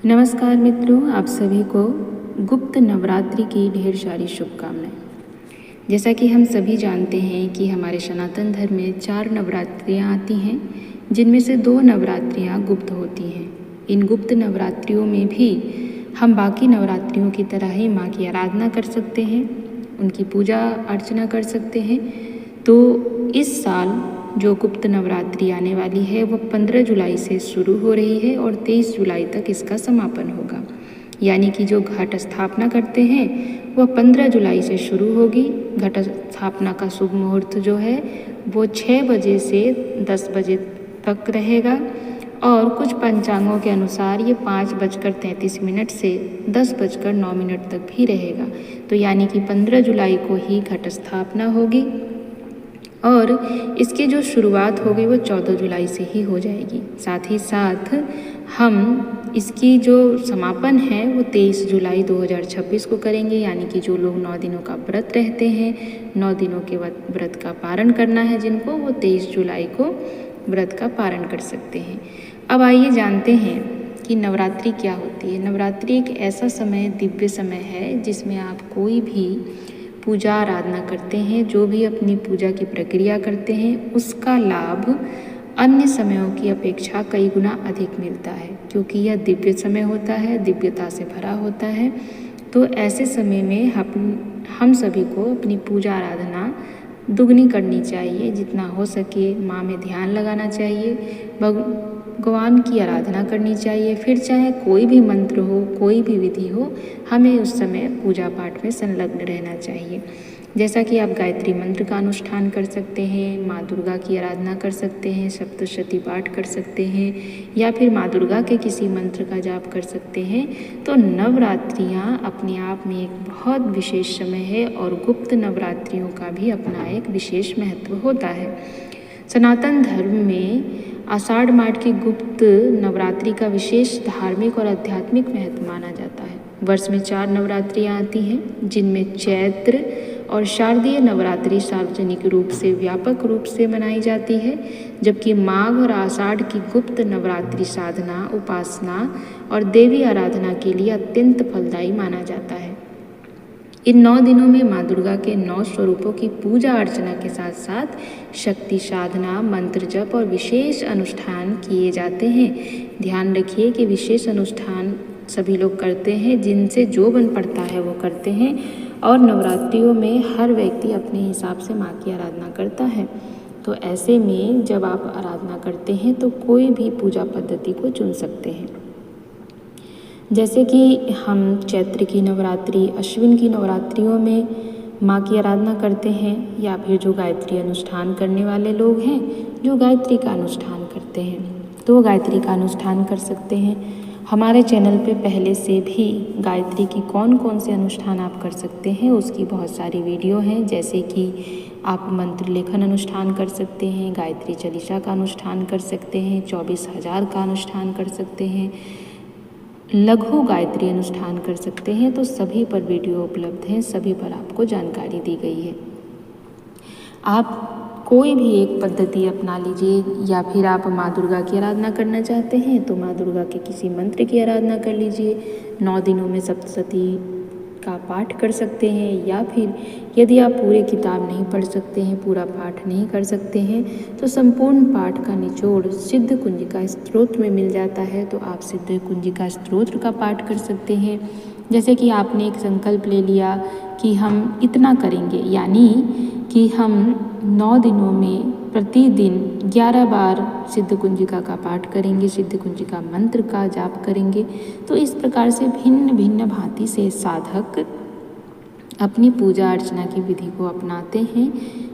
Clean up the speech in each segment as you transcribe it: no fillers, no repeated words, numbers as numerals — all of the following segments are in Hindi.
नमस्कार मित्रों, आप सभी को गुप्त नवरात्रि की ढेर सारी शुभकामनाएं। जैसा कि हम सभी जानते हैं कि हमारे सनातन धर्म में 4 नवरात्रियां आती हैं, जिनमें से 2 नवरात्रियां गुप्त होती हैं। इन गुप्त नवरात्रियों में भी हम बाकी नवरात्रियों की तरह ही माँ की आराधना कर सकते हैं, उनकी पूजा अर्चना कर सकते हैं। तो इस साल जो गुप्त नवरात्रि आने वाली है वो 15 जुलाई से शुरू हो रही है और 23 जुलाई तक इसका समापन होगा। यानी कि जो घट स्थापना करते हैं वह 15 जुलाई से शुरू होगी। घट स्थापना का शुभ मुहूर्त जो है वो 6 बजे से 10 बजे तक रहेगा और कुछ पंचांगों के अनुसार ये 5:33 से 10:09 तक भी रहेगा। तो यानी कि 15 जुलाई को ही घट स्थापना होगी और इसकी जो शुरुआत होगी वो 14 जुलाई से ही हो जाएगी। साथ ही साथ हम इसकी जो समापन है वो 23 जुलाई 2026 को करेंगे। यानी कि जो लोग 9 दिनों का व्रत रहते हैं, 9 दिनों के व्रत का पारण करना है जिनको, वो 23 जुलाई को व्रत का पारण कर सकते हैं। अब आइए जानते हैं कि नवरात्रि क्या होती है। नवरात्रि एक ऐसा समय, दिव्य समय है जिसमें आप कोई भी पूजा आराधना करते हैं, जो भी अपनी पूजा की प्रक्रिया करते हैं, उसका लाभ अन्य समयों की अपेक्षा कई गुना अधिक मिलता है, क्योंकि यह दिव्य समय होता है, दिव्यता से भरा होता है। तो ऐसे समय में हम सभी को अपनी पूजा आराधना दुगनी करनी चाहिए। जितना हो सके माँ में ध्यान लगाना चाहिए, भगवान की आराधना करनी चाहिए। फिर चाहे कोई भी मंत्र हो, कोई भी विधि हो, हमें उस समय पूजा पाठ में संलग्न रहना चाहिए। जैसा कि आप गायत्री मंत्र का अनुष्ठान कर सकते हैं, माँ दुर्गा की आराधना कर सकते हैं, सप्तशती पाठ कर सकते हैं या फिर माँ दुर्गा के किसी मंत्र का जाप कर सकते हैं। तो नवरात्रियाँ अपने आप में एक बहुत विशेष समय है और गुप्त नवरात्रियों का भी अपना एक विशेष महत्व होता है। सनातन धर्म में आषाढ़ मास की गुप्त नवरात्रि का विशेष धार्मिक और आध्यात्मिक महत्व माना जाता है। वर्ष में 4 नवरात्रियाँ आती हैं, जिनमें चैत्र और शारदीय नवरात्रि सार्वजनिक रूप से व्यापक रूप से मनाई जाती है, जबकि माघ और आषाढ़ की गुप्त नवरात्रि साधना, उपासना और देवी आराधना के लिए अत्यंत फलदायी माना जाता है। इन 9 दिनों में माँ दुर्गा के 9 स्वरूपों की पूजा अर्चना के साथ साथ शक्ति साधना, मंत्र जप और विशेष अनुष्ठान किए जाते हैं। ध्यान रखिए कि विशेष अनुष्ठान सभी लोग करते हैं, जिनसे जो बन पड़ता है वो करते हैं और नवरात्रियों में हर व्यक्ति अपने हिसाब से माँ की आराधना करता है। तो ऐसे में जब आप आराधना करते हैं तो कोई भी पूजा पद्धति को चुन सकते हैं। जैसे कि हम चैत्र की नवरात्रि, अश्विन की नवरात्रियों में माँ की आराधना करते हैं, या फिर जो गायत्री अनुष्ठान करने वाले लोग हैं जो गायत्री का अनुष्ठान करते हैं तो वो गायत्री का अनुष्ठान कर सकते हैं। हमारे चैनल पे पहले से भी गायत्री की कौन कौन से अनुष्ठान आप कर सकते हैं उसकी बहुत सारी वीडियो हैं। जैसे कि आप मंत्र लेखन अनुष्ठान कर सकते हैं, गायत्री चालीसा का अनुष्ठान कर सकते हैं, 24,000 का अनुष्ठान कर सकते हैं, लघु गायत्री अनुष्ठान कर सकते हैं। तो सभी पर वीडियो उपलब्ध हैं, सभी पर आपको जानकारी दी गई है। आप कोई भी एक पद्धति अपना लीजिए, या फिर आप माँ दुर्गा की आराधना करना चाहते हैं तो माँ दुर्गा के किसी मंत्र की आराधना कर लीजिए। 9 दिनों में सप्तशती का पाठ कर सकते हैं, या फिर यदि आप पूरे किताब नहीं पढ़ सकते हैं, पूरा पाठ नहीं कर सकते हैं, तो संपूर्ण पाठ का निचोड़ सिद्ध कुंजिका स्तोत्र में मिल जाता है। तो आप सिद्ध कुंजिका स्तोत्र का पाठ कर सकते हैं। जैसे कि आपने एक संकल्प ले लिया कि हम इतना करेंगे, यानी कि हम 9 दिनों में प्रतिदिन 11 बार सिद्ध कुंजिका का पाठ करेंगे, सिद्ध कुंजिका मंत्र का जाप करेंगे। तो इस प्रकार से भिन्न भिन्न भांति से साधक अपनी पूजा अर्चना की विधि को अपनाते हैं,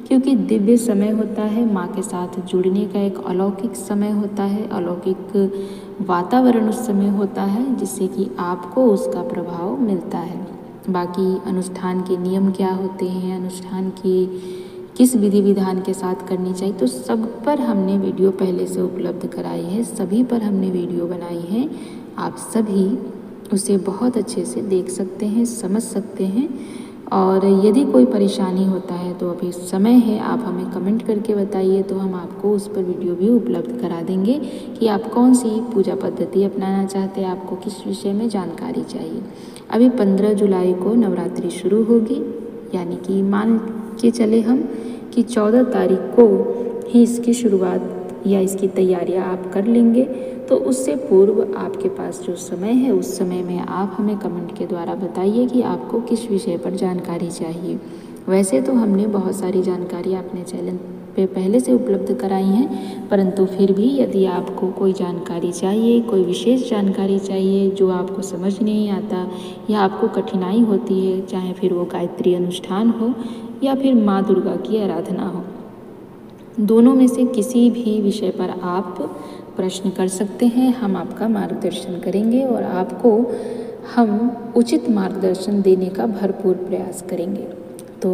क्योंकि दिव्य समय होता है, माँ के साथ जुड़ने का एक अलौकिक समय होता है, अलौकिक वातावरण उस समय होता है, जिससे कि आपको उसका प्रभाव मिलता है। बाकी अनुष्ठान के नियम क्या होते हैं, अनुष्ठान की किस विधि विधान के साथ करनी चाहिए, तो सब पर हमने वीडियो पहले से उपलब्ध कराई है, सभी पर हमने वीडियो बनाई है। आप सभी उसे बहुत अच्छे से देख सकते हैं, समझ सकते हैं और यदि कोई परेशानी होता है तो अभी समय है, आप हमें कमेंट करके बताइए, तो हम आपको उस पर वीडियो भी उपलब्ध करा देंगे कि आप कौन सी पूजा पद्धति अपनाना चाहते हैं, आपको किस विषय में जानकारी चाहिए। अभी 15 जुलाई को नवरात्रि शुरू होगी, यानी कि मान के चले हम कि 14 तारीख को ही इसकी शुरुआत या इसकी तैयारियां आप कर लेंगे। तो उससे पूर्व आपके पास जो समय है उस समय में आप हमें कमेंट के द्वारा बताइए कि आपको किस विषय पर जानकारी चाहिए। वैसे तो हमने बहुत सारी जानकारी अपने चैनल पे पहले से उपलब्ध कराई हैं, परंतु फिर भी यदि आपको कोई जानकारी चाहिए, कोई विशेष जानकारी चाहिए जो आपको समझ नहीं आता या आपको कठिनाई होती है, चाहे फिर वो गायत्री अनुष्ठान हो या फिर माँ दुर्गा की आराधना हो, दोनों में से किसी भी विषय पर आप प्रश्न कर सकते हैं। हम आपका मार्गदर्शन करेंगे और आपको हम उचित मार्गदर्शन देने का भरपूर प्रयास करेंगे। तो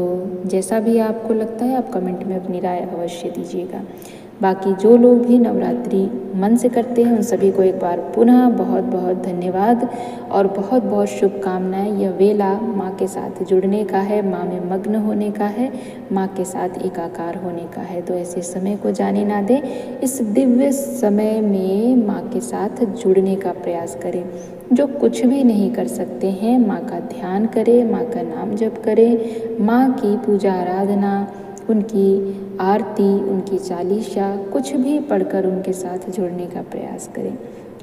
जैसा भी आपको लगता है आप कमेंट में अपनी राय अवश्य दीजिएगा। बाकी जो लोग भी नवरात्रि मन से करते हैं उन सभी को एक बार पुनः बहुत बहुत धन्यवाद और बहुत बहुत शुभकामनाएं। यह वेला माँ के साथ जुड़ने का है, माँ में मग्न होने का है, माँ के साथ एकाकार होने का है। तो ऐसे समय को जाने ना दें, इस दिव्य समय में माँ के साथ जुड़ने का प्रयास करें। जो कुछ भी नहीं कर सकते हैं, माँ का ध्यान करें, माँ का नाम जप करें, माँ की पूजा आराधना, उनकी आरती, उनकी चालीसा कुछ भी पढ़कर उनके साथ जुड़ने का प्रयास करें।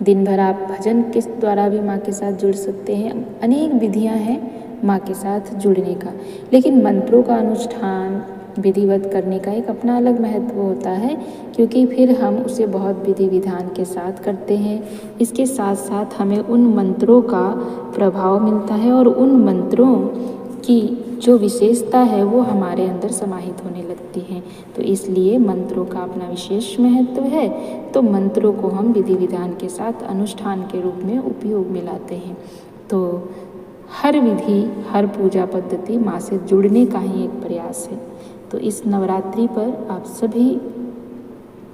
दिन भर आप भजन के द्वारा भी माँ के साथ जुड़ सकते हैं। अनेक विधियाँ हैं माँ के साथ जुड़ने का, लेकिन मंत्रों का अनुष्ठान विधिवत करने का एक अपना अलग महत्व होता है, क्योंकि फिर हम उसे बहुत विधि विधान के साथ करते हैं। इसके साथ साथ हमें उन मंत्रों का प्रभाव मिलता है और उन मंत्रों की जो विशेषता है वो हमारे अंदर समाहित होने लगती है। तो इसलिए मंत्रों का अपना विशेष महत्व है। तो मंत्रों को हम विधि विधान के साथ अनुष्ठान के रूप में उपयोग में लाते हैं। तो हर विधि, हर पूजा पद्धति माँ से जुड़ने का ही एक प्रयास है। तो इस नवरात्रि पर आप सभी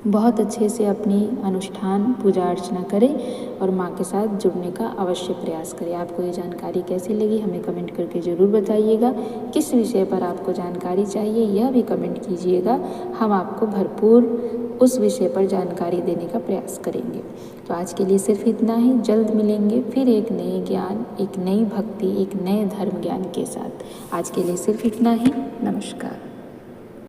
बहुत अच्छे से अपनी अनुष्ठान पूजा अर्चना करें और माँ के साथ जुड़ने का अवश्य प्रयास करें। आपको ये जानकारी कैसी लगी हमें कमेंट करके ज़रूर बताइएगा। किस विषय पर आपको जानकारी चाहिए यह भी कमेंट कीजिएगा। हम आपको भरपूर उस विषय पर जानकारी देने का प्रयास करेंगे। तो आज के लिए सिर्फ इतना ही। जल्द मिलेंगे फिर एक नए ज्ञान, एक नई भक्ति, एक नए धर्म ज्ञान के साथ। आज के लिए सिर्फ इतना ही। नमस्कार।